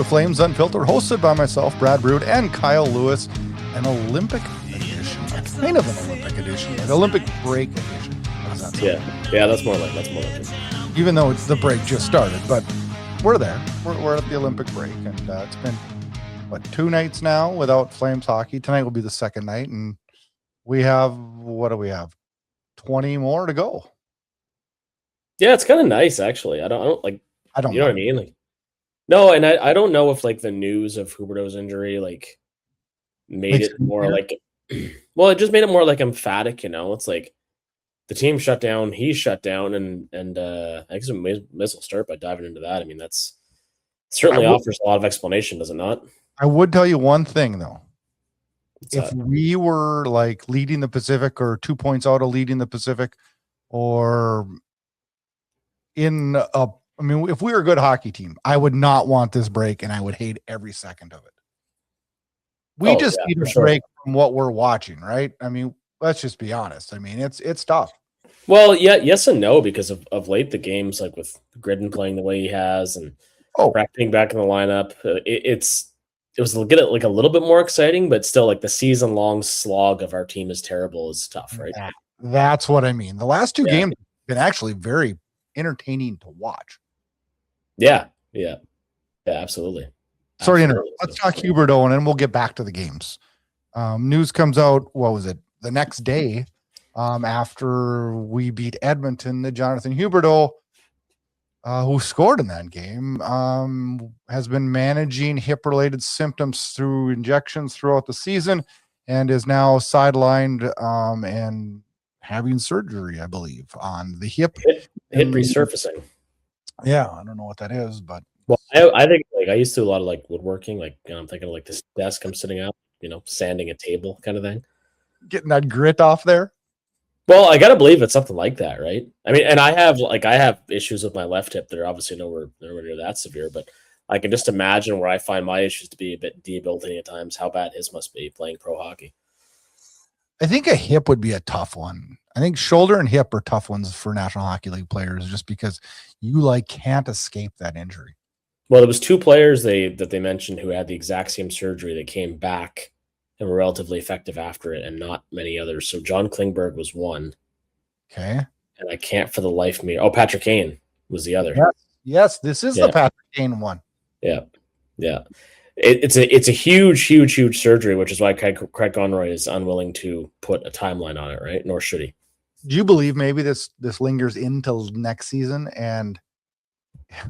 to Flames Unfiltered, hosted by myself, Brad Burud, and Kyle Lewis. An Olympic edition, kind of an Olympic edition, like Olympic break edition. How's that sound? Yeah, that's more like it. Even though it's the break just started, but we're there. We're at the Olympic break, and it's been, 2 nights now without Flames hockey. Tonight will be the second night, and we have, 20 more to go. Yeah, it's kind of nice, actually. I don't you know what I mean? Like, no, and I don't know if, like, the news of Huberdeau's injury, like, made it more like, well, it just made it more, like, emphatic, you know? It's like, the team shut down, he shut down, and I guess we may as well start by diving into that. I mean, that's certainly offers a lot of explanation, does it not? I would tell you one thing, though. If we were, like, leading the Pacific or 2 points out of leading the Pacific, or if we were a good hockey team, I would not want this break, and I would hate every second of it. We need a break from what we're watching, right? I mean, let's just be honest. I mean, it's tough. Well, yeah, yes and no, because of late the games, like with Gridden playing the way he has, and Brack being back in the lineup, it was like a little bit more exciting, but still, like, the season-long slog of our team is terrible is tough, right? That's what I mean. The last 2 games have been actually very entertaining to watch. Yeah, absolutely. Sorry to interrupt. Let's talk Huberdeau, and then we'll get back to the games. News comes out, what was it, the next day, after we beat Edmonton, that Jonathan Huberdeau, who scored in that game, has been managing hip-related symptoms through injections throughout the season, and is now sidelined and having surgery, I believe, on the hip. Hip resurfacing. Yeah, I don't know what that is, but I think, like, I used to do a lot of, like, woodworking. Like, I'm thinking of, like, this desk I'm sitting at, sanding a table kind of thing. Getting that grit off there. Well, I gotta believe it's something like that, right? I mean, and I have issues with my left hip that are obviously nowhere near that severe, but I can just imagine where I find my issues to be a bit debilitating at times, how bad his must be playing pro hockey. I think a hip would be a tough one. I think shoulder and hip are tough ones for National Hockey League players, just because you can't escape that injury. Well, there was 2 players that they mentioned who had the exact same surgery that came back and were relatively effective after it, and not many others. So John Klingberg was one. Okay. And I can't for the life of me. Oh, Patrick Kane was the other. Yes, this is the Patrick Kane one. Yeah. It's a huge surgery, which is why Craig Conroy is unwilling to put a timeline on it, right? Nor should he. Do you believe maybe this lingers until next season? And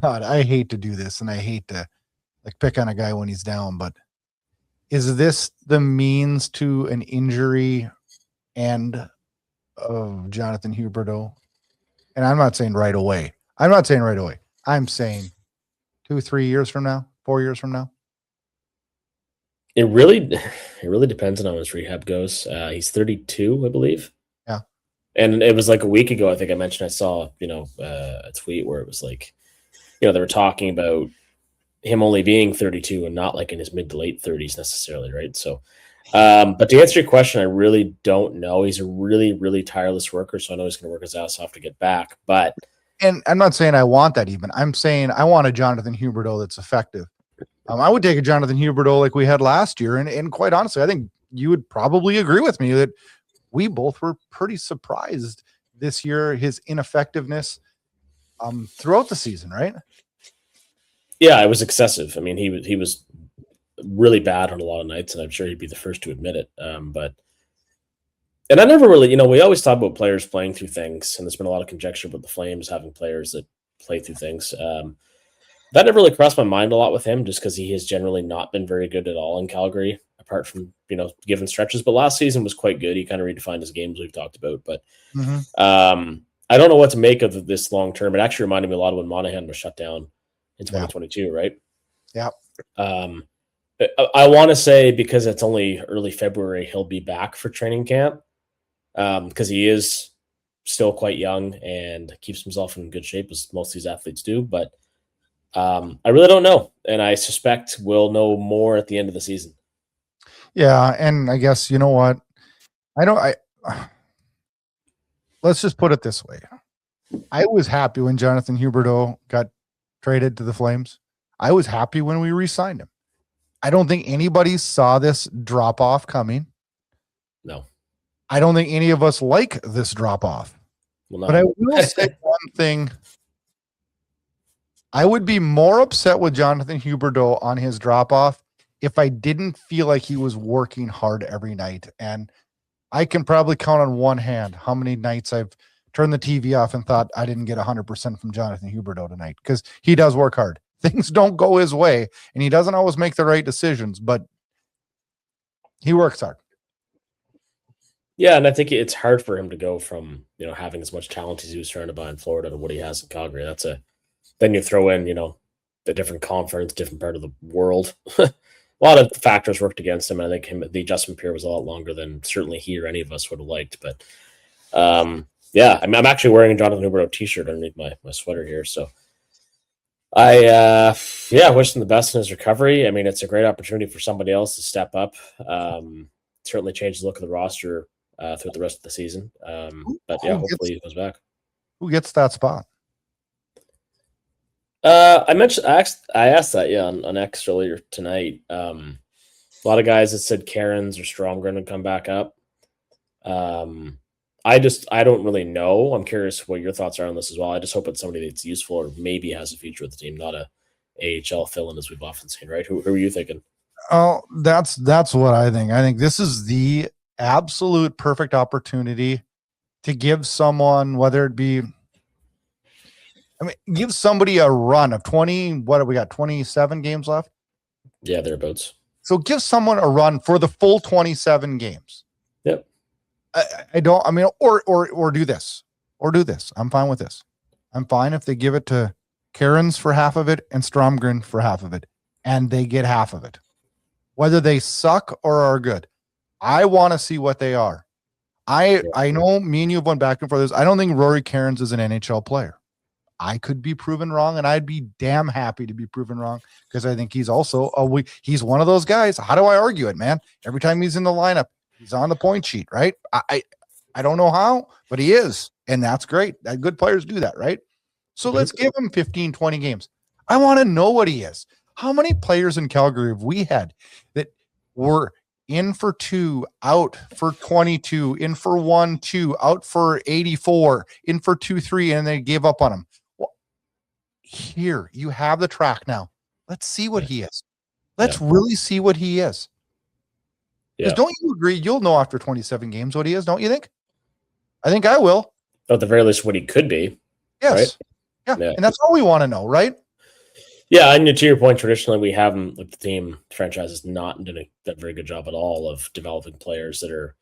God, I hate to do this, and I hate to pick on a guy when he's down, but is this the means to an injury end of Jonathan Huberdeau? And I'm not saying right away. I'm saying 2-3 years from now, 4 years from now. It really depends on how his rehab goes. He's 32, I believe. Yeah. And it was like a week ago, I think I mentioned, I saw, a tweet where it was like, they were talking about him only being 32 and not like in his mid to late 30s necessarily, right? So, but to answer your question, I really don't know. He's a really, really tireless worker, so I know he's going to work his ass off to get back. But, and I'm not saying I want that even. I'm saying I want a Jonathan Huberdeau that's effective. I would take a Jonathan Huberdeau like we had last year, and quite honestly, I think you would probably agree with me that we both were pretty surprised this year, his ineffectiveness throughout the season, right? Yeah, it was excessive. I mean, he was really bad on a lot of nights, and I'm sure he'd be the first to admit it. And I never really, we always talk about players playing through things, and there's been a lot of conjecture about the Flames having players that play through things. That never really crossed my mind a lot with him, just because he has generally not been very good at all in Calgary, apart from, given stretches. But last season was quite good. He kind of redefined his games we've talked about. But I don't know what to make of this long term. It actually reminded me a lot of when Monahan was shut down in 2022, right? Yeah. I want to say, because it's only early February, he'll be back for training camp, because he is still quite young and keeps himself in good shape, as most of these athletes do. But I really don't know, and I suspect we'll know more at the end of the season. Yeah, and I guess, you know what? Let's just put it this way. I was happy when Jonathan Huberdeau got traded to the Flames. I was happy when we re-signed him. I don't think anybody saw this drop off coming. No. I don't think any of us like this drop off. Well, but I will say one thing. I would be more upset with Jonathan Huberdeau on his drop off if I didn't feel like he was working hard every night. And I can probably count on one hand how many nights I've turned the TV off and thought I didn't get 100% from Jonathan Huberdeau tonight, because he does work hard. Things don't go his way, and he doesn't always make the right decisions, but he works hard. Yeah, and I think it's hard for him to go from, having as much talent as he was surrounded by in Florida to what he has in Calgary. Then you throw in, the different conference, different part of the world. A lot of factors worked against him. And I think the adjustment period was a lot longer than certainly he or any of us would have liked. But yeah, I'm actually wearing a Jonathan Huberdeau t-shirt underneath my sweater here. So I wish him the best in his recovery. I mean, it's a great opportunity for somebody else to step up. Certainly change the look of the roster throughout the rest of the season. But yeah, hopefully he goes back. Who gets that spot? I asked that, on X earlier tonight. A lot of guys that said Karens or Stromgren would come back up. I don't really know. I'm curious what your thoughts are on this as well. I just hope it's somebody that's useful or maybe has a future with the team, not a AHL fill-in as we've often seen, right? Who are you thinking? Oh, that's what I think. I think this is the absolute perfect opportunity to give someone, whether it be, give somebody a run of 20, what have we got, 27 games left? Yeah, thereabouts. So give someone a run for the full 27 games. Yep. Or do this. I'm fine with this. I'm fine if they give it to Karens for half of it and Stromgren for half of it, and they get half of it. Whether they suck or are good. I want to see what they are. I know me and you have went back and forth this. I don't think Rory Karens is an NHL player. I could be proven wrong, and I'd be damn happy to be proven wrong, because I think he's also he's one of those guys. How do I argue it, man? Every time he's in the lineup, he's on the point sheet, right? I don't know how, but he is, and that's great. Good players do that, right? So let's give him 15, 20 games. I want to know what he is. How many players in Calgary have we had that were in for 2, out for 22, in for 1, 2, out for 84, in for 2, 3, and they gave up on him? Well, here, you have the track now. Let's see what he is. Let's really see what he is. Because don't you agree? You'll know after 27 games what he is, don't you think? I think I will. At the very least, what he could be. Yes. Right? Yeah. And that's all we want to know, right? Yeah, and to your point, traditionally we haven't, the team franchise has not done a very good job at all of developing players that are,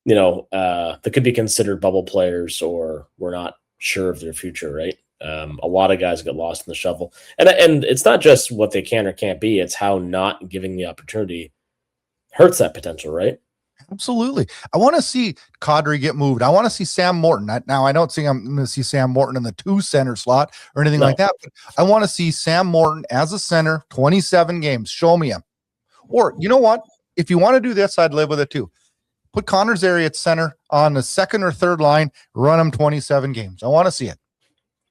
that could be considered bubble players, or we're not sure of their future, right? A lot of guys get lost in the shuffle, and it's not just what they can or can't be; it's how not giving the opportunity hurts that potential, right? Absolutely. I want to see Kadri get moved. I want to see Sam Morton. Now, I don't think I'm going to see Sam Morton in the 2 center slot or anything like that, but I want to see Sam Morton as a center, 27 games. Show me him. Or, you know what? If you want to do this, I'd live with it too. Put Connor Zary at center on the 2nd or 3rd line, run him 27 games. I want to see it.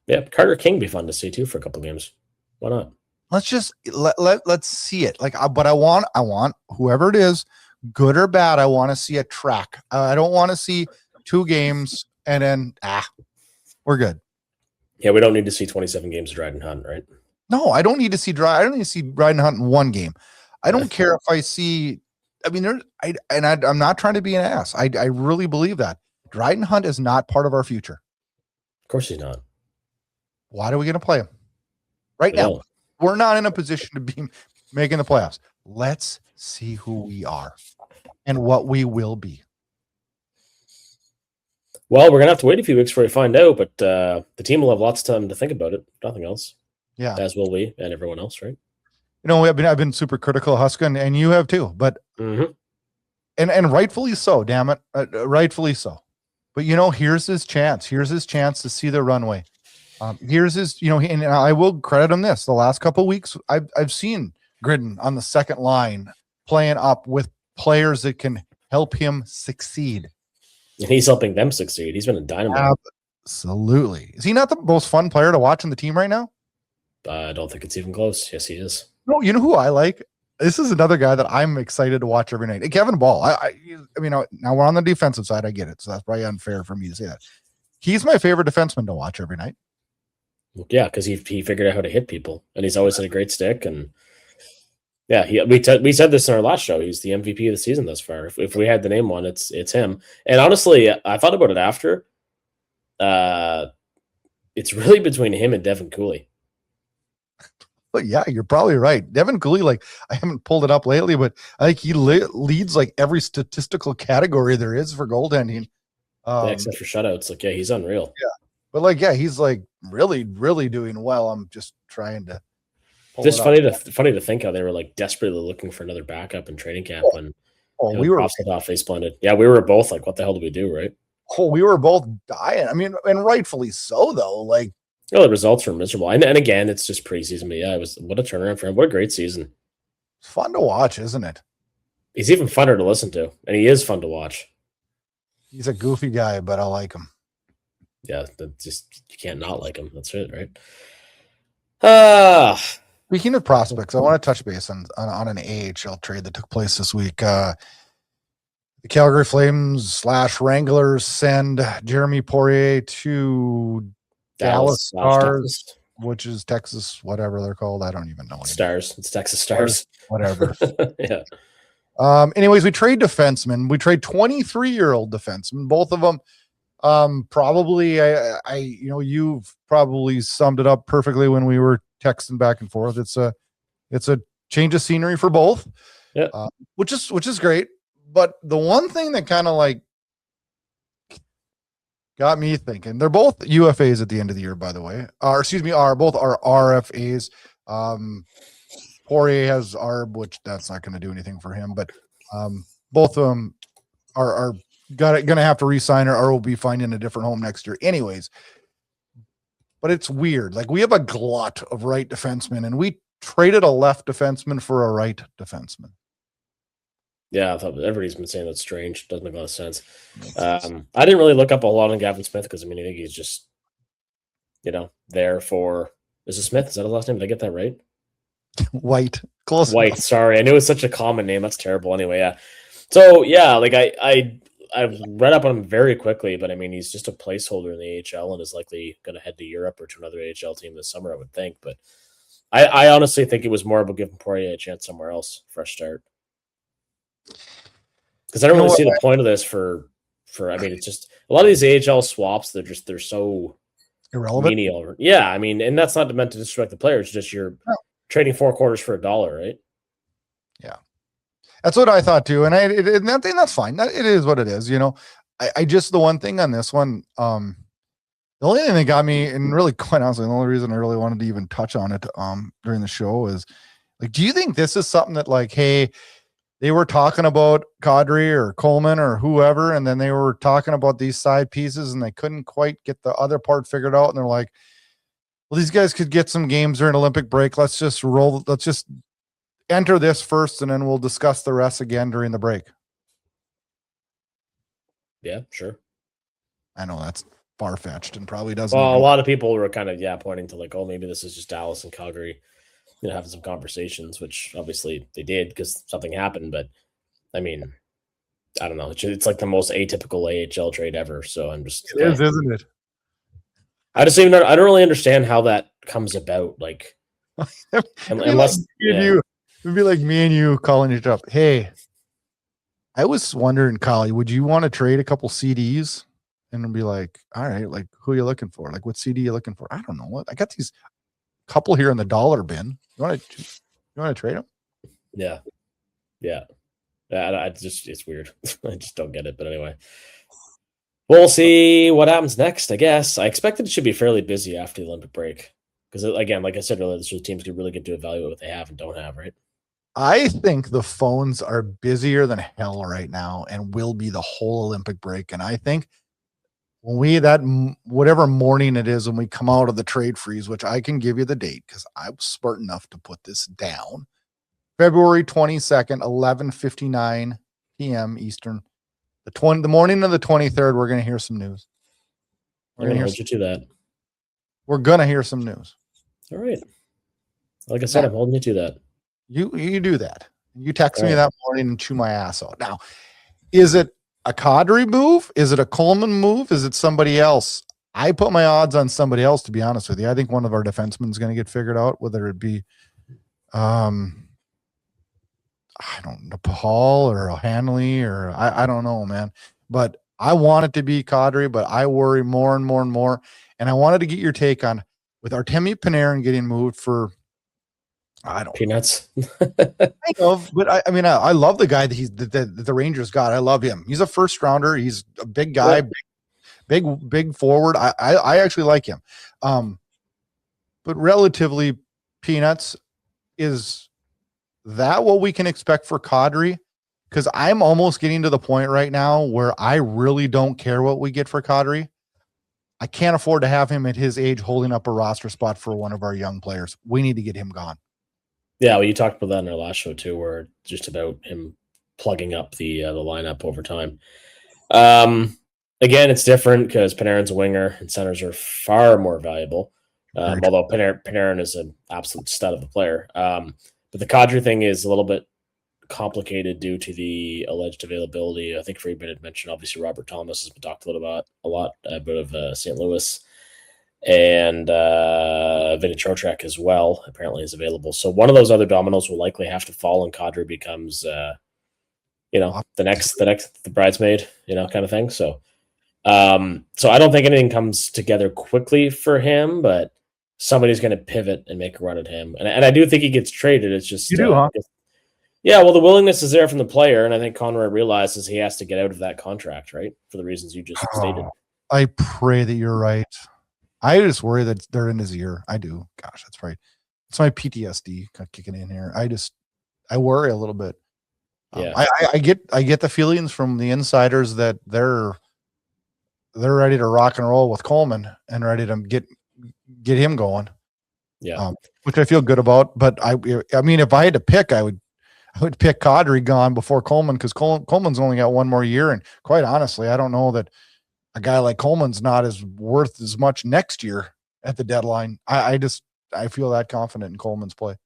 Yeah, Carter King be fun to see too for a couple games. Why not? Let's just let's see it. But I want whoever it is, good or bad, I want to see a track. I don't want to see 2 games and then we're good. Yeah, we don't need to see 27 games of Dryden Hunt, right? No, I don't need to see Dryden Hunt in 1 game. I don't care if I see. I'm not trying to be an ass. I really believe that Dryden Hunt is not part of our future. Of course he's not. Why are we going to play him right now? We're not in a position to be making the playoffs. Let's see who we are and what we will be. Well, we're gonna have to wait a few weeks before we find out, but the team will have lots of time to think about it. Nothing else. Yeah, as will we and everyone else, right? I've been super critical of Huskin, and you have too. But and rightfully so. Damn it, rightfully so. But here's his chance. Here's his chance to see the runway. Here's his. And I will credit him this. The last couple of weeks, I've seen Gridden on the 2nd line playing up with players that can help him succeed. And he's helping them succeed. He's been a dynamo. Absolutely. Is he not the most fun player to watch on the team right now? I don't think it's even close. Yes, he is. No, you know who I like? This is another guy that I'm excited to watch every night. Kevin Ball. I mean, now we're on the defensive side. I get it. So that's probably unfair for me to say that. He's my favorite defenseman to watch every night. Yeah, because he figured out how to hit people, and he's always had a great stick. And yeah, we said this in our last show. He's the MVP of the season thus far. If we had to name one, it's him. And honestly, I thought about it after. It's really between him and Devin Cooley. But yeah, you're probably right. Devin Cooley, like I haven't pulled it up lately, but I think he leads like every statistical category there is for goaltending. Except for shutouts. Like, yeah, he's unreal. Yeah. But like, yeah, he's like really, really doing well. I'm just trying to. Just funny to think how they were like desperately looking for another backup in training camp when we were off they splendid. Yeah, we were both like, what the hell do we do, right? Oh, we were both dying. I mean, and rightfully so, though. Like, the results were miserable. And again, it's just preseason. But yeah, it was what a turnaround for him. What a great season. It's fun to watch, isn't it? He's even funner to listen to, and he is fun to watch. He's a goofy guy, but I like him. Yeah, just you can't not like him. That's it, right? Speaking of prospects, I want to touch base on an AHL trade that took place this week. The Calgary Flames / Wranglers send Jeremy Poirier to Dallas Stars, which is Texas, whatever they're called. I don't even know. Stars. It's Texas Stars. Whatever. Yeah. Anyways, we trade defensemen. We trade 23-year-old defensemen. Both of them. Probably you've probably summed it up perfectly when we were texting back and forth. It's a change of scenery for both. Yeah. Which is great. But the one thing that kind of like got me thinking, they're both UFAs at the end of the year, by the way. Both are RFAs. Poirier has ARB, which that's not going to do anything for him, but both of them are going to have to re-sign or will be finding a different home next year anyways. But it's weird. Like, we have a glut of right defensemen, and we traded a left defenseman for a right defenseman. Yeah, I thought everybody's been saying that's strange. Doesn't make a lot of sense. I didn't really look up a lot on Gavin Smith because, I mean, I think he's just, there for – is it Smith? Is that his last name? Did I get that right? White. Close White, enough. Sorry. I knew it was such a common name. That's terrible. Anyway, yeah. So, yeah, like I've read up on him very quickly, but I mean, he's just a placeholder in the AHL and is likely going to head to Europe or to another AHL team this summer, I would think. But I honestly think it was more about giving Poirier a chance somewhere else, fresh start. Because I don't really see the point of this for. I mean, it's just a lot of these AHL swaps. They're so irrelevant. Menial. Yeah, I mean, and that's not meant to disrespect the players. Just you're trading 4 quarters for $1, right? Yeah. That's what I thought too, and that's fine. It is what it is, I just, the one thing on this one, the only thing that got me, and really quite honestly, the only reason I really wanted to even touch on it during the show is, like, do you think this is something that, like, hey, they were talking about Kadri or Coleman or whoever, and then they were talking about these side pieces, and they couldn't quite get the other part figured out, and they're like, well, these guys could get some games during Olympic break. Let's just enter this first, and then we'll discuss the rest again during the break. Yeah, sure. I know that's far-fetched and probably doesn't. Well, a lot of people were kind of pointing to, like, oh, maybe this is just Dallas and Calgary, having some conversations, which obviously they did because something happened. But I mean, I don't know. It's like the most atypical AHL trade ever. So I'm just it is, isn't it? I don't really understand how that comes about. Like, unless it'd be like me and you calling each up. Hey, I was wondering, Collie, would you want to trade a couple CDs? And it'd be like, all right, like, who are you looking for? Like, what CD are you looking for? I don't know. I got these couple here in the dollar bin. You want to trade them? Yeah. It's weird. I just don't get it. But anyway, we'll see what happens next, I guess. I expected it should be fairly busy after the Olympic break. Because, again, like I said earlier, the teams could really get to evaluate what they have and don't have, right? I think the phones are busier than hell right now and will be the whole Olympic break. And I think when whatever morning it is when we come out of the trade freeze, which I can give you the date because I was smart enough to put this down, February 22nd, 11:59 p.m. Eastern. The morning of the 23rd, we're going to hear some news. We're going to hold you to that. We're going to hear some news. All right. Like I said, I'm holding you to that. You do that. You text me that morning and chew my ass out. Now, is it a Kadri move? Is it a Coleman move? Is it somebody else? I put my odds on somebody else, to be honest with you. I think one of our defensemen is going to get figured out, whether it be, I don't know, Paul or Hanley or I don't know, man. But I want it to be Kadri, but I worry more and more and more. And I wanted to get your take on with Artemi Panarin getting moved for, I don't peanuts. kind of, but I mean, I love the guy that the Rangers got. I love him. He's a first rounder. He's a big guy, big forward. I actually like him. But relatively peanuts, is that what we can expect for Kadri? Because I'm almost getting to the point right now where I really don't care what we get for Kadri. I can't afford to have him at his age holding up a roster spot for one of our young players. We need to get him gone. Yeah, well, you talked about that in our last show too, where just about him plugging up the lineup over time. Again, it's different because Panarin's a winger and centers are far more valuable. Although Panarin is an absolute stud of a player. But the Kadri thing is a little bit complicated due to the alleged availability. I think Friedman had mentioned, obviously, Robert Thomas has been talked a lot about St. Louis. And Vinny Trocheck as well apparently is available. So one of those other dominoes will likely have to fall, and Kadri becomes, the bridesmaid, kind of thing. So I don't think anything comes together quickly for him, but somebody's going to pivot and make a run at him. And I do think he gets traded. It's just, you do, huh? Yeah, well, the willingness is there from the player, and I think Conroy realizes he has to get out of that contract, right? For the reasons you just stated. I pray that you're right. I just worry that they're in his ear. I do. Gosh, that's right. It's my PTSD kicking in here. I worry a little bit. Yeah. I get the feelings from the insiders that they're ready to rock and roll with Coleman and ready to get him going. Yeah. Which I feel good about. But I mean, if I had to pick, I would pick Kadri gone before Coleman, because Coleman's only got one more year. And quite honestly, I don't know that a guy like Coleman's not as worth as much next year at the deadline. I feel that confident in Coleman's play.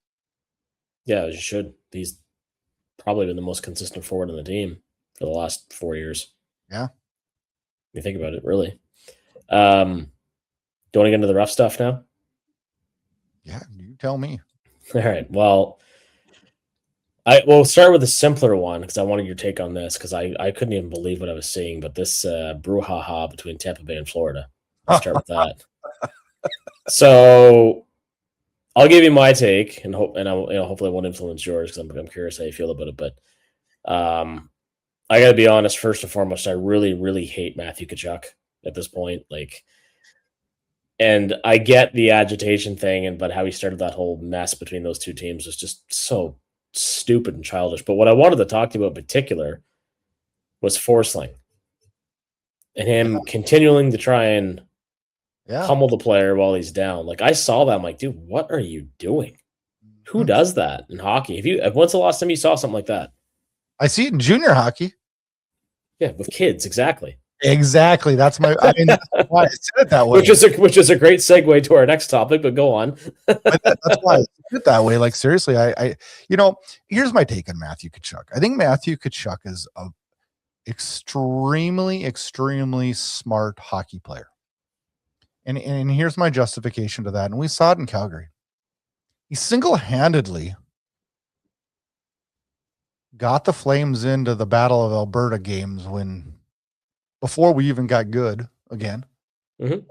Yeah, you should. He's probably been the most consistent forward in the team for the last 4 years. Yeah. You think about it, really. Do you want to get into the rough stuff now? Yeah, you tell me. All right. Well, we'll start with a simpler one because I wanted your take on this, because I couldn't even believe what I was seeing. But this brouhaha between Tampa Bay and Florida. I'll start with that. So I'll give you my take, and hopefully it won't influence yours, because I'm curious how you feel about it. But I got to be honest. First and foremost, I really, really hate Matthew Tkachuk at this point. And I get the agitation thing, but how he started that whole mess between those two teams was just so stupid and childish. But what I wanted to talk to you about in particular was Forsling and him continuing to try and pummel the player while he's down. I saw that, I'm like, dude, what are you doing? Who does that in hockey? When's the last time you saw something like that? I see it in junior hockey. Yeah, with kids, exactly. Exactly. That's why I said it that way. Which is a great segue to our next topic, but go on. That's why I said it that way. Seriously, I here's my take on Matthew Tkachuk. I think Matthew Tkachuk is a extremely, extremely smart hockey player. And here's my justification to that. And we saw it in Calgary. He single-handedly got the Flames into the Battle of Alberta games before we even got good again. Mm-hmm.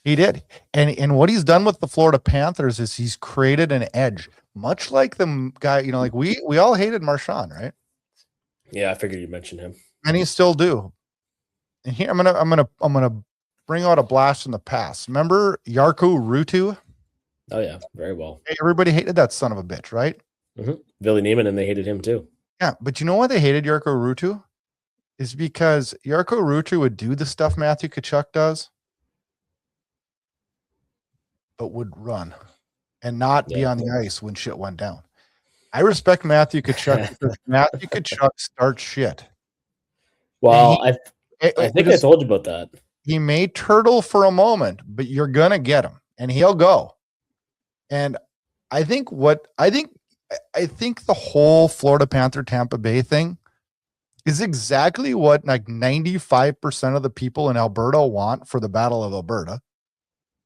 He did. And what he's done with the Florida Panthers is he's created an edge, much like the guy, we all hated Marchand, right? Yeah, I figured you mentioned him. And he still do. And here I'm gonna bring out a blast from the past. Remember Jarkko Ruutu? Oh yeah, very well. Everybody hated that son of a bitch, right? Mm-hmm. Billy Neiman, and they hated him too. Yeah, but you know why they hated Jarkko Ruutu? Is because Jarkko Ruutu would do the stuff Matthew Tkachuk does, but would run and not be on the ice when shit went down. I respect Matthew Tkachuk because Matthew Tkachuk starts shit. Well, I think I told you about that. He may turtle for a moment, but you're going to get him, and he'll go. And I think the whole Florida Panther Tampa Bay thing is exactly what like 95% of the people in Alberta want for the Battle of Alberta.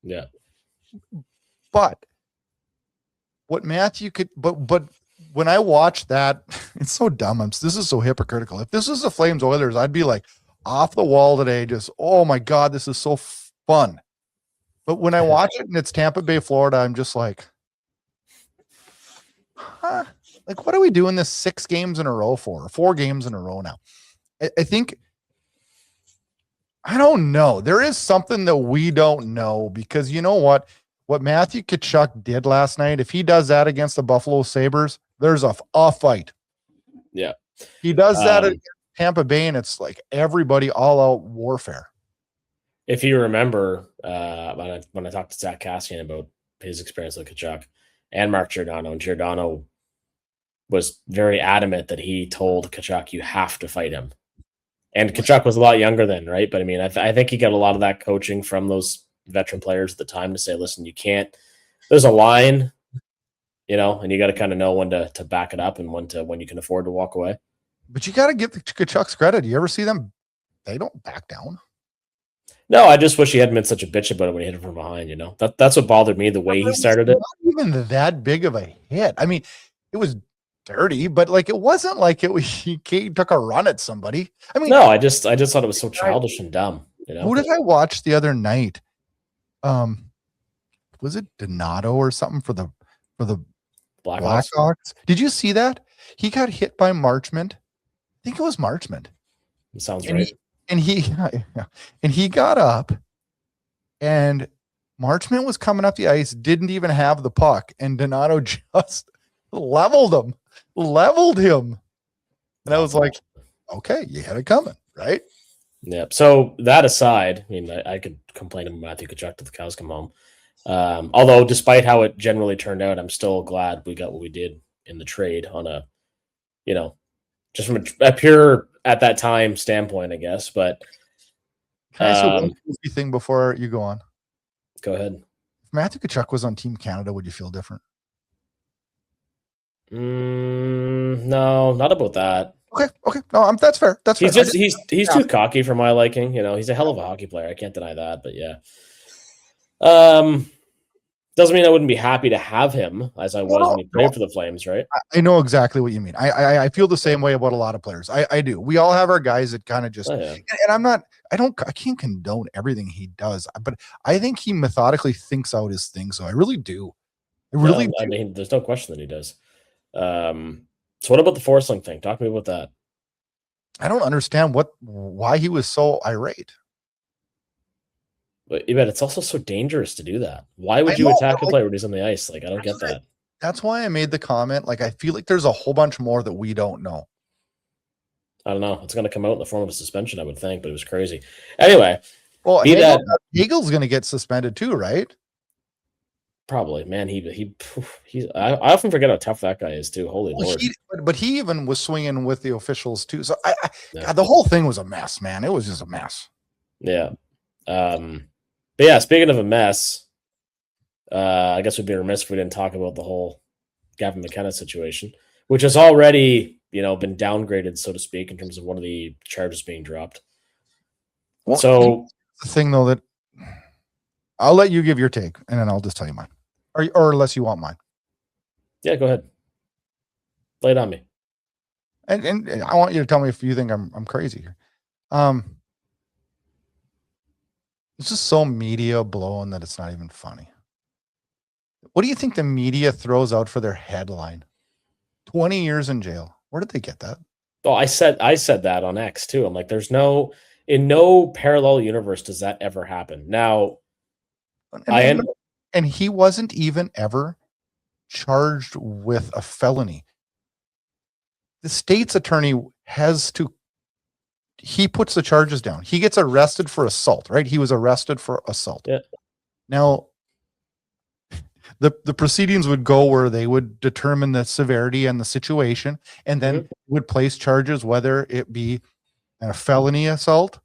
Yeah. But what Matthew could, but when I watch that, it's so dumb. This is so hypocritical. If this is the Flames Oilers, I'd be like off the wall today. Just, oh my God, this is so fun. But when I watch it and it's Tampa Bay, Florida, I'm just like, huh? Like, what are we doing this 6 games in a row for? 4 games in a row now. I think, I don't know. There is something that we don't know because you know what? What Matthew Tkachuk did last night, if he does that against the Buffalo Sabres, there's a fight. Yeah. He does that at Tampa Bay, and it's like everybody all out warfare. If you remember, when I talked to Zach Cassian about his experience with Tkachuk and Mark Giordano, and Giordano was very adamant that he told Tkachuk, you have to fight him. And Tkachuk was a lot younger then, right? But I mean, I think he got a lot of that coaching from those veteran players at the time to say, listen, you can't, there's a line, and you got to kind of know when to back it up and when you can afford to walk away. But you got to give the Tkachuk's credit. You ever see them? They don't back down. No, I just wish he hadn't been such a bitch about it when he hit it from behind, That's what bothered me, the way he started it. Not even that big of a hit. I mean, it was dirty, but like it wasn't like he took a run at somebody. I mean, no, I just thought it was so childish and dumb. Who did I watch the other night? Was it Donato or something for the Blackhawks? Did you see that? He got hit by Marchment. I think it was Marchment. It sounds right. And he got up, and Marchment was coming up the ice, didn't even have the puck, and Donato just leveled him. And I was like, okay, you had it coming, right? Yeah. So that aside, I mean, I could complain about Matthew Tkachuk till the cows come home. Although, despite how it generally turned out, I'm still glad we got what we did in the trade on a, just from a pure at that time standpoint, I guess. But can I say one thing before you go on? Go ahead. If Matthew Tkachuk was on Team Canada, would you feel different? No, not about that. Okay. No, that's fair. That's he's fair. He's too cocky for my liking. He's a hell of a hockey player. I can't deny that. But yeah, doesn't mean I wouldn't be happy to have him as I was when he played for the Flames, right? I know exactly what you mean. I feel the same way about a lot of players. I do. We all have our guys that kind of just, and I can't condone everything he does, but I think he methodically thinks out his things. So I really do. I mean, there's no question that he does. So what about the Forsling thing? Talk to me about that. I don't understand why he was so irate. But it's also so dangerous to do that. Why would you attack a player when he's on the ice? Like, I don't get that. That's why I made the comment. Like, I feel like there's a whole bunch more that we don't know. I don't know. It's going to come out in the form of a suspension, I would think, but it was crazy. Anyway. Well, Hagel's going to get suspended too, right? Probably, man. I often forget how tough that guy is too. Holy Lord! But he even was swinging with the officials too. So God, the whole thing was a mess, man. It was just a mess. Yeah. But yeah, speaking of a mess, I guess we'd be remiss if we didn't talk about the whole Gavin McKenna situation, which has already, been downgraded, so to speak, in terms of one of the charges being dropped. Well, so the thing though that I'll let you give your take, and then I'll just tell you mine, or unless you want mine. Yeah, go ahead. Lay it on me. And I want you to tell me if you think I'm crazy here. It's just so media blowing that it's not even funny. What do you think the media throws out for their headline? 20 years in jail. Where did they get that? Oh, I said that on X too. I'm like, in no parallel universe does that ever happen. Now, and he wasn't even ever charged with a felony. The state's attorney he puts the charges down. He gets arrested for assault, right? He was arrested for assault. Yeah. Now, the proceedings would go where they would determine the severity and the situation, and then would place charges, whether it be a felony assault,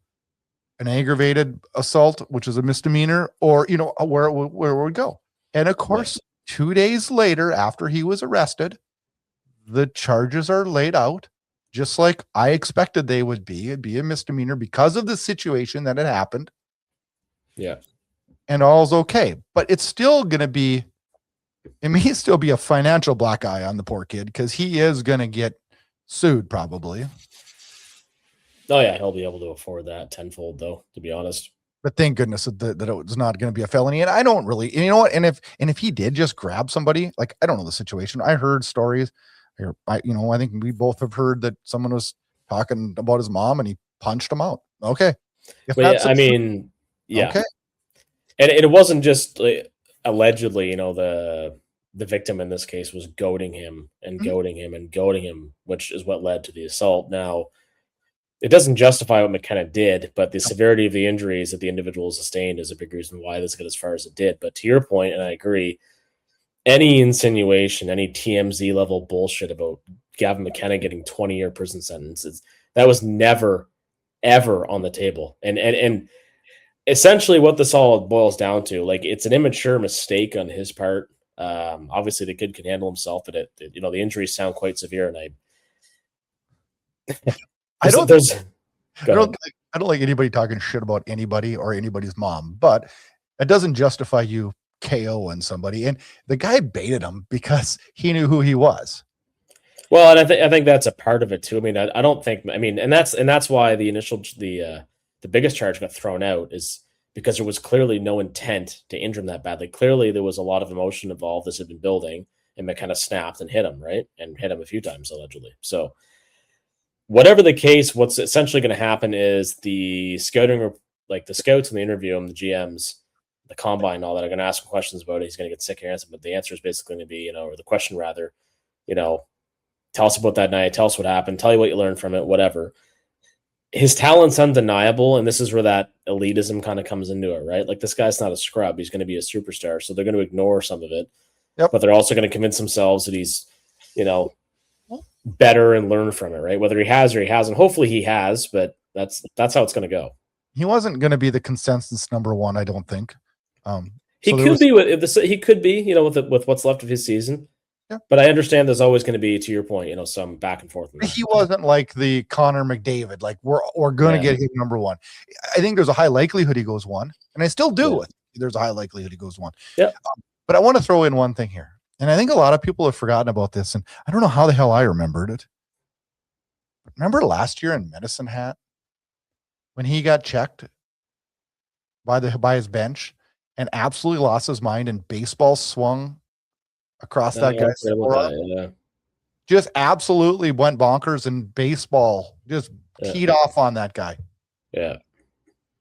an aggravated assault, which is a misdemeanor, or where it would go. And of course, 2 days later, after he was arrested, the charges are laid out just like I expected they would be. It'd be a misdemeanor because of the situation that had happened. Yeah. And all's okay. But it's still going to be, it may still be a financial black eye on the poor kid because he is going to get sued probably. Oh, yeah. He'll be able to afford that tenfold, though, to be honest. But thank goodness that it was not going to be a felony. And I don't really, and you know what? And if he did just grab somebody, like, I don't know the situation. I heard stories here. I think we both have heard that someone was talking about his mom and he punched him out. Okay. But yeah, yeah. Okay. And it wasn't just allegedly, the victim in this case was goading him and goading him and goading him, which is what led to the assault. Now, it doesn't justify what McKenna did, but the severity of the injuries that the individual sustained is a big reason why this got as far as it did. But to your point, and I agree, any insinuation, any TMZ level bullshit about Gavin McKenna getting 20-year prison sentences, that was never, ever on the table. And essentially what this all boils down to, like, it's an immature mistake on his part. Obviously the kid can handle himself, but the injuries sound quite severe, and I don't like anybody talking shit about anybody or anybody's mom, but it doesn't justify you KOing somebody. And the guy baited him because he knew who he was. Well, and I think that's a part of it too. I mean, I don't think, and that's why the biggest charge got thrown out, is because there was clearly no intent to injure him that badly. Clearly there was a lot of emotion involved. This had been building, and McKenna snapped and hit him, right? And hit him a few times allegedly. So whatever the case, what's essentially going to happen is the scouting, like the scouts and the interview him, the GMs, the combine, and all that are going to ask him questions about it. He's going to get sick of answering, but the answer is basically going to be, or the question rather, tell us about that night, tell us what happened, tell you what you learned from it, whatever. His talent's undeniable, and this is where that elitism kind of comes into it, right? Like, this guy's not a scrub. He's going to be a superstar, so they're going to ignore some of it. Yep. But they're also going to convince themselves that he's, better and learn from it, right? Whether he has or he hasn't. Hopefully he has, but that's how it's going to go. He wasn't going to be the consensus number one, I don't think. He could be with what's left of his season. Yeah. But I understand there's always going to be, to your point, some back and forth. He wasn't like the Connor McDavid, like we're going to get him number one. I think there's a high likelihood he goes one, and I still do. Yeah. There's a high likelihood he goes one. Yeah. But I want to throw in one thing here, and I think a lot of people have forgotten about this, and I don't know how the hell I remembered it. Remember last year in Medicine Hat when he got checked by his bench and absolutely lost his mind, and baseball swung across that guy's forearm. Just absolutely went bonkers, and baseball just teed off on that guy. Yeah.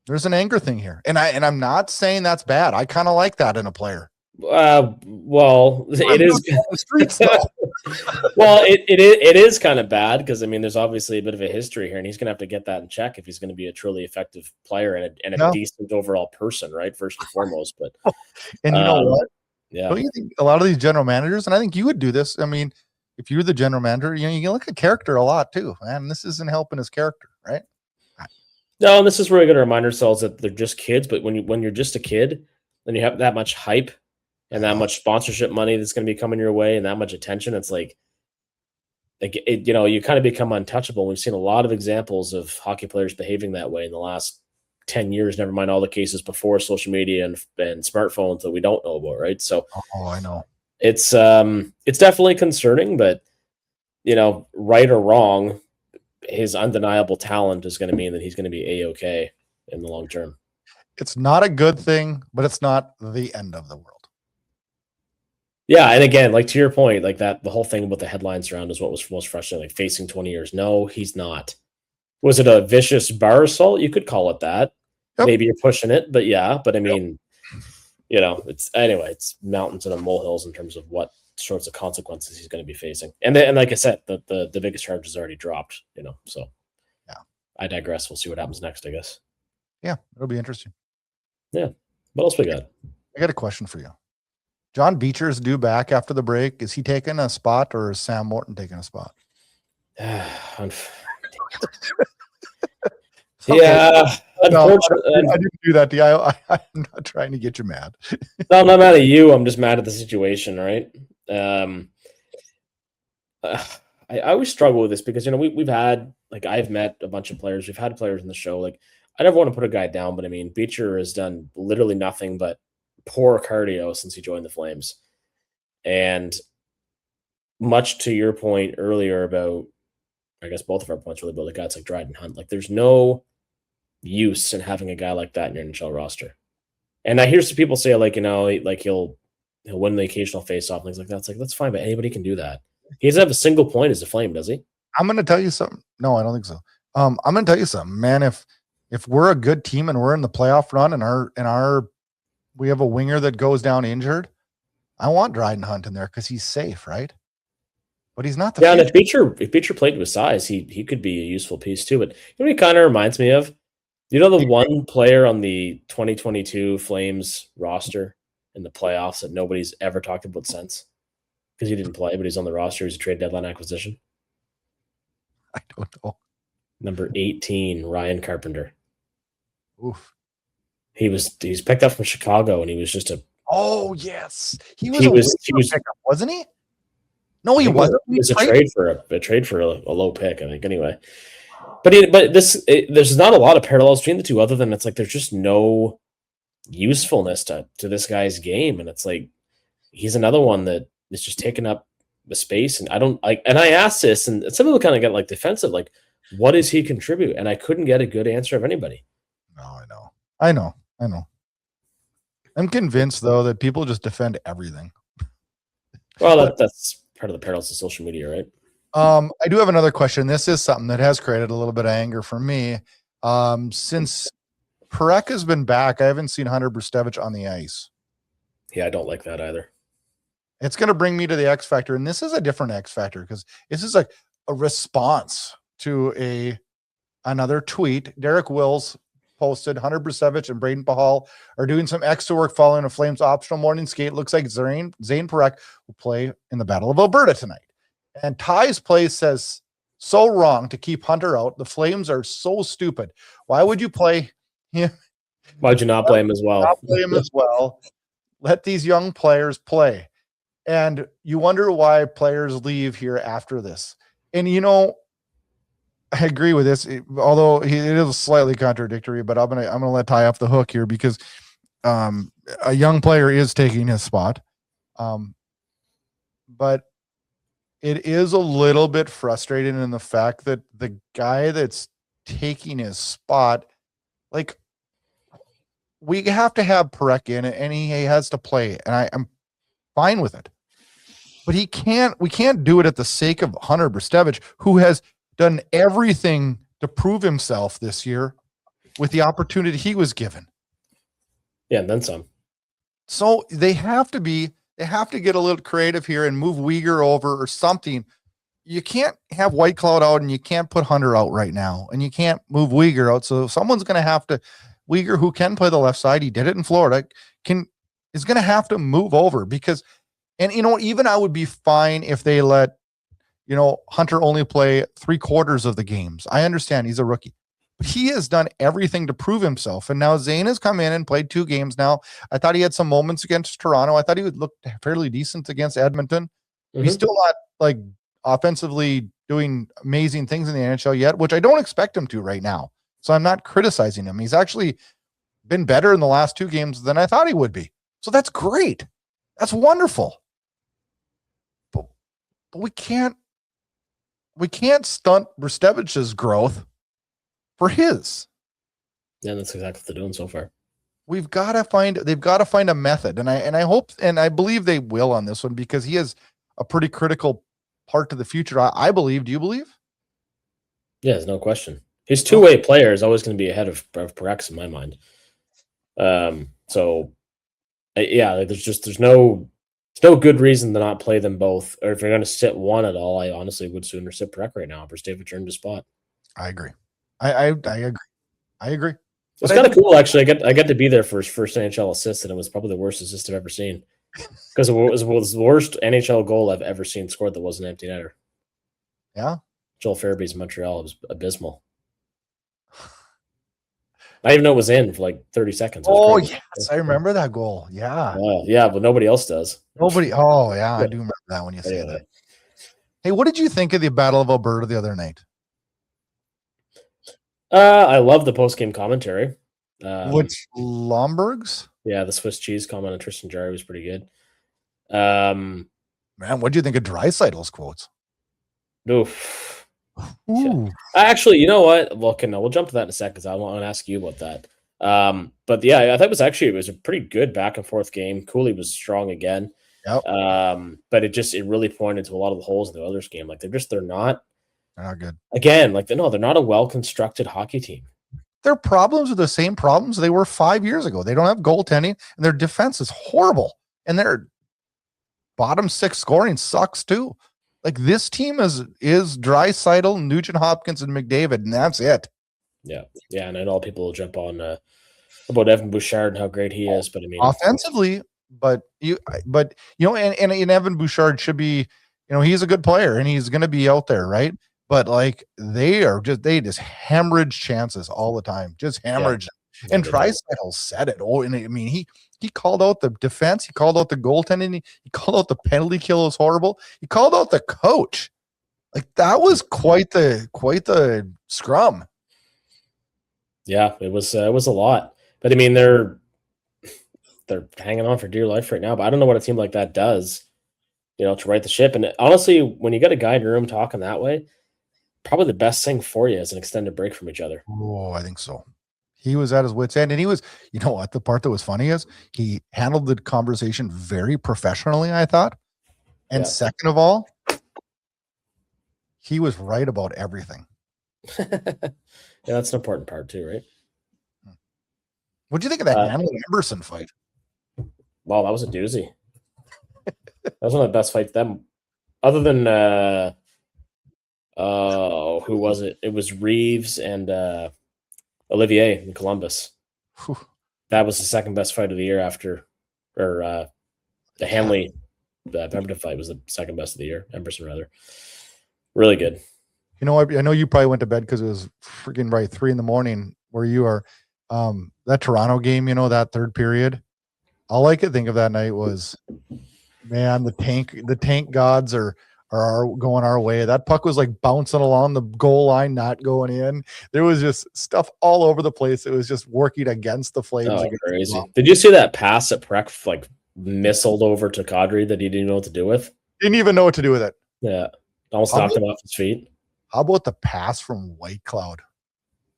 There's an anger thing here. And I'm not saying that's bad. I kind of like that in a player. Well, it is the streets though. Well, it is kind of bad because there's obviously a bit of a history here, and he's gonna have to get that in check if he's going to be a truly effective player and a decent overall person, right? First and foremost. But and you know what? Yeah. Don't you think a lot of these general managers, and I think you would do this. If you're the general manager, you can look at character a lot too. And this isn't helping his character, right? No, and this is where we got to remind ourselves that they're just kids. But when you're just a kid, then you have that much hype and that much sponsorship money that's going to be coming your way, and that much attention. It's like you kind of become untouchable. We've seen a lot of examples of hockey players behaving that way in the last 10 years, never mind all the cases before social media and smartphones that we don't know about, right? So I know it's definitely concerning, but right or wrong, his undeniable talent is going to mean that he's going to be A-okay in the long term. It's not a good thing, but it's not the end of the world. Yeah, and again, like to your point, like that, the whole thing about the headlines around is what was most frustrating, like facing 20 years. No, he's not. Was it a vicious bar assault? You could call it that. Yep. Maybe you're pushing it, but yeah. But it's mountains and molehills in terms of what sorts of consequences he's going to be facing. And like I said, the biggest charge is already dropped. So yeah. I digress. We'll see what happens next, I guess. Yeah, it'll be interesting. Yeah. What else we got? I got a question for you. John Beecher's due back after the break. Is he taking a spot, or is Sam Morton taking a spot? Yeah, unfortunately, I didn't do that to you. I'm not trying to get you mad. no, I'm not mad at you. I'm just mad at the situation, right? I always struggle with this because we've had I've met a bunch of players. We've had players in the show. I never want to put a guy down, but I mean Beecher has done literally nothing but poor cardio since he joined the Flames. And much to your point earlier about, I guess both of our points really about the guys like Dryden Hunt. There's no use in having a guy like that in your NHL roster. And I hear some people say he'll win the occasional face-off and things like that. It's like, that's fine, but anybody can do that. He doesn't have a single point as a Flame, does he? I'm going to tell you something. No, I don't think so. I'm going to tell you something, man. If we're a good team and we're in the playoff run and we have a winger that goes down injured, I want Dryden Hunt in there because he's safe, right? But he's not the and if Beecher played with size, he could be a useful piece too. But he kind of reminds me of, the one player on the 2022 Flames roster in the playoffs that nobody's ever talked about since because he didn't play, but he's on the roster. He's a trade deadline acquisition. I don't know. Number 18, Ryan Carpenter. Oof. He's picked up from Chicago, and he was just a. Oh yes, he was pickup, wasn't he? No, he wasn't. It was a trade for a low pick, I think. Anyway, but there's not a lot of parallels between the two, other than it's there's just no usefulness to this guy's game, and it's he's another one that is just taking up the space, and I asked this, and some people kind of get defensive, what does he contribute? And I couldn't get a good answer of anybody. No, I know. I'm convinced though that people just defend everything. Well, that's part of the perils of social media, right? I do have another question. This is something that has created a little bit of anger for me. Since Parekh has been back, I haven't seen Hunter Brzustevich on the ice. Yeah, I don't like that either. It's going to bring me to the X Factor, and this is a different X Factor because this is a response to another tweet. Derek Wills posted Hunter Brzustevich and Braden Pahal are doing some extra work following a Flames optional morning skate. Looks like Zane Parekh will play in the Battle of Alberta tonight. And Ty's play says, so wrong to keep Hunter out. The Flames are so stupid. Why would you play him? Why'd you not play him as well? Not play him as well. Let these young players play. And you wonder why players leave here after this. And, I agree with this, although it is slightly contradictory, but I'm gonna let Ty off the hook here because a young player is taking his spot. But it is a little bit frustrating in the fact that the guy that's taking his spot, we have to have Parekh in and he has to play, and I'm fine with it. But we can't do it at the sake of Hunter Brzustevich, who has done everything to prove himself this year with the opportunity he was given. Yeah, and then some. So they have to get a little creative here and move Uyghur over or something. You can't have White Cloud out and you can't put Hunter out right now, and you can't move Uyghur out. So someone's going to have to, Uyghur, who can play the left side, he did it in Florida, is going to have to move over because, and even I would be fine if they let, Hunter only play 3/4 of the games. I understand he's a rookie, but he has done everything to prove himself. And now Zane has come in and played 2 games now. I thought he had some moments against Toronto. I thought he would look fairly decent against Edmonton. Mm-hmm. He's still not offensively doing amazing things in the NHL yet, which I don't expect him to right now. So I'm not criticizing him. He's actually been better in the last 2 games than I thought he would be. So that's great. That's wonderful. But we can't stunt Brstevich's growth for his. Yeah, that's exactly what they're doing so far. They've got to find a method. And I hope, and I believe they will on this one, because he is a pretty critical part to the future. I believe. Do you believe? Yeah, there's no question. His two-way player is always going to be ahead of Parekh in my mind. There's no good reason to not play them both. Or if you're going to sit one at all, I honestly would sooner sit Parekh right now. Brzustevich earned a spot. I agree. I agree. It's kind of cool, actually. I get to be there for his first NHL assist, and it was probably the worst assist I've ever seen. Because it was the worst NHL goal I've ever seen scored that wasn't an empty netter. Yeah. Joel Farabee's Montreal was abysmal. I even know it was in for like 30 seconds. Oh, yes. I remember that goal. Yeah. Yeah, but nobody else does. Nobody. Oh, yeah. I do remember that when you say that. Hey, what did you think of the Battle of Alberta the other night? I love the post-game commentary. Which Lombergs? Yeah, the Swiss cheese comment on Tristan Jarry was pretty good. Man, what do you think of Draisaitl's quotes? Oof. Ooh. Yeah. Actually, you know what? We'll jump to that in a second because I want to ask you about that. But yeah, I thought it was a pretty good back and forth game. Cooley was strong again. Yep. But it really pointed to a lot of the holes in the Oilers game. Like they're not good. Again, like they're not a well-constructed hockey team. Their problems are the same problems they were 5 years ago. They don't have goaltending, and their defense is horrible. And their bottom six scoring sucks too. Like this team is Draisaitl, Nugent Hopkins, and McDavid, and that's it. Yeah, and I know people will jump on about Evan Bouchard and how great he is, but I mean offensively, and Evan Bouchard should be, he's a good player and he's going to be out there, right? But like they just hemorrhage chances all the time, just hemorrhage. Yeah. And Draisaitl said it. Oh, and I mean he called out the defense, he called out the goaltending, he called out the penalty kill was horrible. He called out the coach. Like that was quite the scrum. Yeah, it was a lot. But I mean they're hanging on for dear life right now. But I don't know what a team like that does, to right the ship. And honestly, when you got a guy in your room talking that way, probably the best thing for you is an extended break from each other. Oh, I think so. He was at his wit's end, and he was, what the part that was funny is he handled the conversation very professionally, I thought. And second of all, he was right about everything. Yeah, that's an important part too, right? What'd you think of that Hanley-Emberson fight? Wow, that was a doozy. That was one of the best fights them. Other than who was it? It was Reeves and Olivier in Columbus. Whew. That was the second best fight of the year after, or the Hanley Pemberton fight was the second best of the year. Emberson rather. Really good. I know you probably went to bed because it was freaking right 3 a.m. where you are. That Toronto game, that third period. All I could think of that night was, man, the tank gods are going our way. That puck was like bouncing along the goal line, not going in. There was just stuff all over the place. It was just working against the Flames. Oh, crazy. Did you see that pass that Prek like missiled over to Kadri that he didn't know what to do with? Didn't even know what to do with it. Yeah. Almost knocked him off his feet. How about the pass from White Cloud?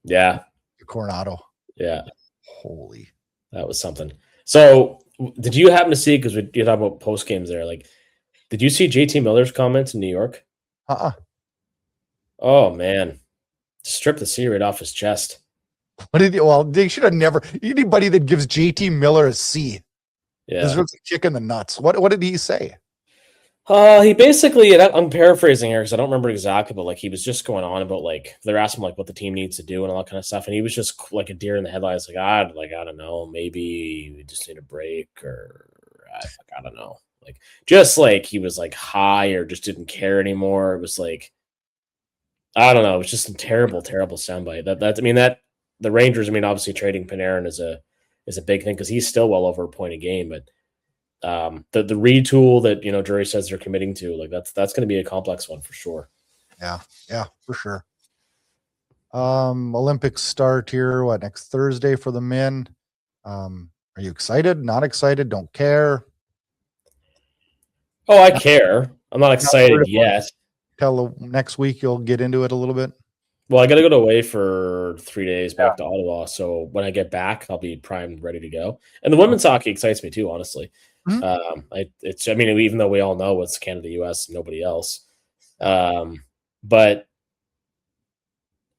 Yeah. To Coronado. Yeah. Holy. That was something. So did you happen to see, because you talk about post games there, like, did you see JT Miller's comments in New York? Oh man, strip the C right off his chest. They should have never. Anybody that gives JT Miller a C, this looks like kick in the nuts. What did he say? He basically, I'm paraphrasing here because I don't remember exactly, but like he was just going on about like they're asking like what the team needs to do and all that kind of stuff, and he was just like a deer in the headlights, like I don't know, maybe we just need a break, or I don't know, like just like he was like high or just didn't care anymore. It was like I don't know, it was just a terrible soundbite. That the Rangers, obviously trading Panarin is a big thing because he's still well over a point a game, but. The retool that Drury says they're committing to, like that's going to be a complex one for sure. Yeah, for sure. Olympics start here next Thursday for the men. Are you excited? Not excited? Don't care? Oh, I care. I'm not excited yet. Till next week you'll get into it a little bit. Well, I got to go away for 3 days back to Ottawa, so when I get back, I'll be primed, ready to go. And the women's hockey excites me too, honestly. Mm-hmm. Even though we all know it's Canada, US, nobody else. But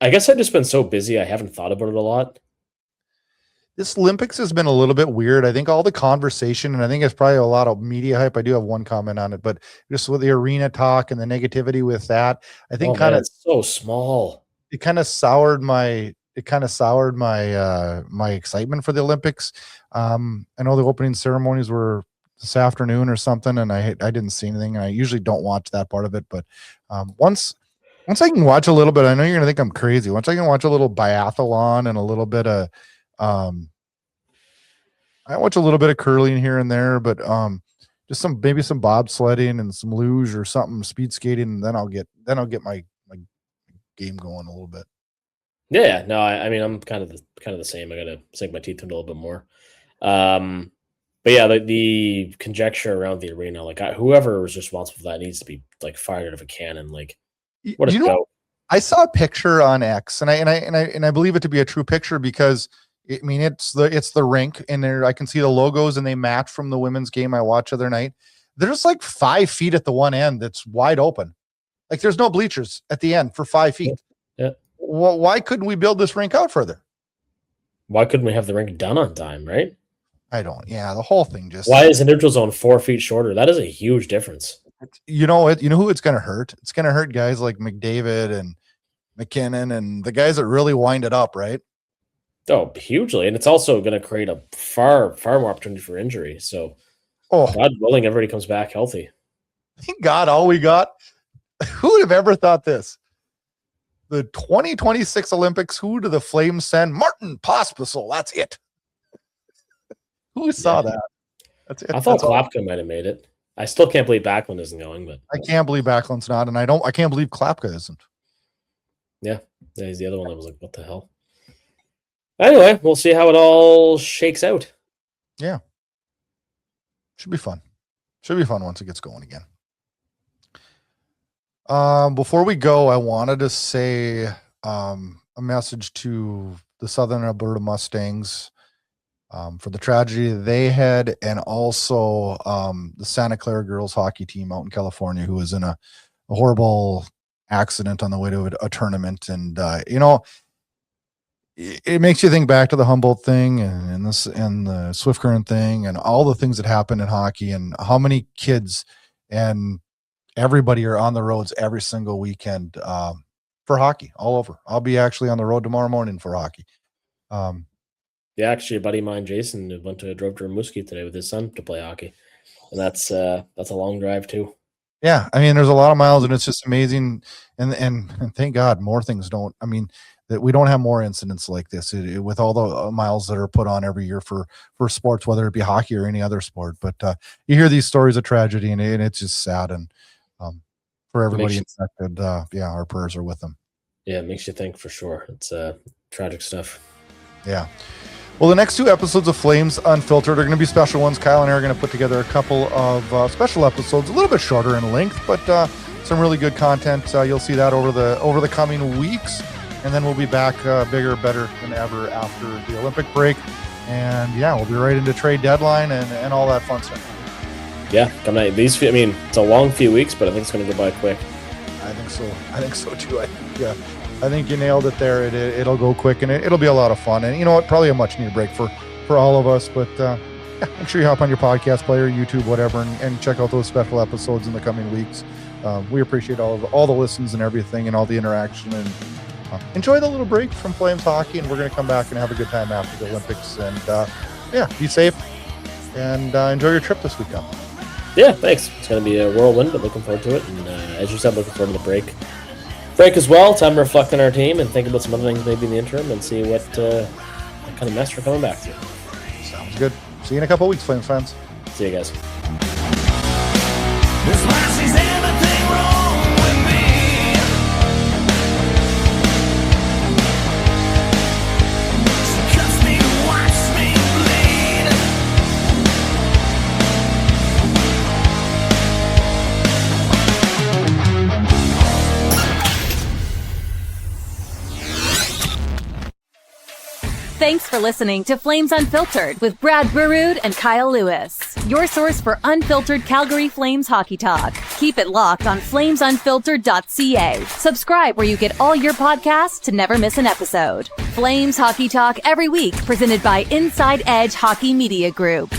I guess I've just been so busy, I haven't thought about it a lot. This Olympics has been a little bit weird. I think all the conversation, and I think it's probably a lot of media hype. I do have one comment on it, but just with the arena talk and the negativity with that, I think it's so small. It kind of soured my my excitement for the Olympics. I know the opening ceremonies were this afternoon or something, and I didn't see anything. And I usually don't watch that part of it, but once I can watch a little bit, I know you're gonna think I'm crazy. Once I can watch a little biathlon and a little bit of I watch a little bit of curling here and there, but just maybe some bobsledding and some luge or something, speed skating, and then I'll get my game going a little bit. Yeah, no, I mean I'm kind of the same. I gotta sink my teeth into a little bit more. But yeah, the conjecture around the arena, like whoever was responsible for that needs to be like fired out of a cannon. Like, what a joke. I saw a picture on X, and I believe it to be a true picture because it's the rink, and there I can see the logos, and they match from the women's game I watched the other night. There's like 5 feet at the one end that's wide open. Like there's no bleachers at the end for 5 feet. Yeah. Well, why couldn't we build this rink out further? Why couldn't we have the rink done on time, right? I don't. Yeah, the whole thing just. Why is the neutral zone 4 feet shorter? That is a huge difference. You know who it's going to hurt? It's going to hurt guys like McDavid and McKenna and the guys that really wind it up, right? Oh, hugely. And it's also going to create a far, far more opportunity for injury. So, God willing, everybody comes back healthy. Thank God, all we got. Who would have ever thought this? The 2026 Olympics, who do the Flames send? Martin Pospisil. That's it. Who saw that? That's it. I thought Klapka might have made it. I still can't believe Backlund isn't going, but I can't believe Backlund's not, and I can't believe Klapka isn't. Yeah, he's the other one that was like, what the hell? Anyway, we'll see how it all shakes out. Yeah. Should be fun. Should be fun once it gets going again. Before we go, I wanted to say a message to the Southern Alberta Mustangs for the tragedy they had, and also the Santa Clara girls hockey team out in California who was in a horrible accident on the way to a tournament. And it makes you think back to the Humboldt thing and the Swift Current thing and all the things that happen in hockey, and how many kids and everybody are on the roads every single weekend for hockey all over. I'll be actually on the road tomorrow morning for hockey. Yeah, actually, a buddy of mine, Jason, drove to Rimouski today with his son to play hockey, and that's a long drive too. Yeah, I mean, there's a lot of miles, and it's just amazing. And thank God more things don't. I mean, that we don't have more incidents like this with all the miles that are put on every year for sports, whether it be hockey or any other sport. But you hear these stories of tragedy, and it's just sad. And for everybody infected, our prayers are with them. Yeah, it makes you think for sure. It's tragic stuff. Yeah. Well, the next 2 episodes of Flames Unfiltered are going to be special ones. Kyle and I are going to put together a couple of special episodes, a little bit shorter in length, but some really good content. You'll see that over the coming weeks, and then we'll be back bigger, better than ever after the Olympic break. And we'll be right into trade deadline and all that fun stuff. Yeah, it's a long few weeks, but I think it's going to go by quick. I think so too. I think you nailed it there. It'll go quick, and it'll be a lot of fun. And you know what? Probably a much needed break for all of us. But make sure you hop on your podcast player, YouTube, whatever, and check out those special episodes in the coming weeks. We appreciate all the listens and everything, and all the interaction. And enjoy the little break from Flames hockey. And we're going to come back and have a good time after the Olympics. And be safe and enjoy your trip this weekend. Yeah, thanks. It's going to be a whirlwind, but looking forward to it. And as you said, looking forward to the break as well. Time to reflect on our team and think about some other things maybe in the interim and see what kind of mess we're coming back to. Sounds good. See you in a couple of weeks, Flames fans. See you guys. This man sees everything wrong with me. She cuts me, watch me bleed. Thanks for listening to Flames Unfiltered with Brad Burud and Kyle Lewis, your source for unfiltered Calgary Flames hockey talk. Keep it locked on flamesunfiltered.ca. Subscribe where you get all your podcasts to never miss an episode. Flames hockey talk every week, presented by Inside Edge Hockey Media Group.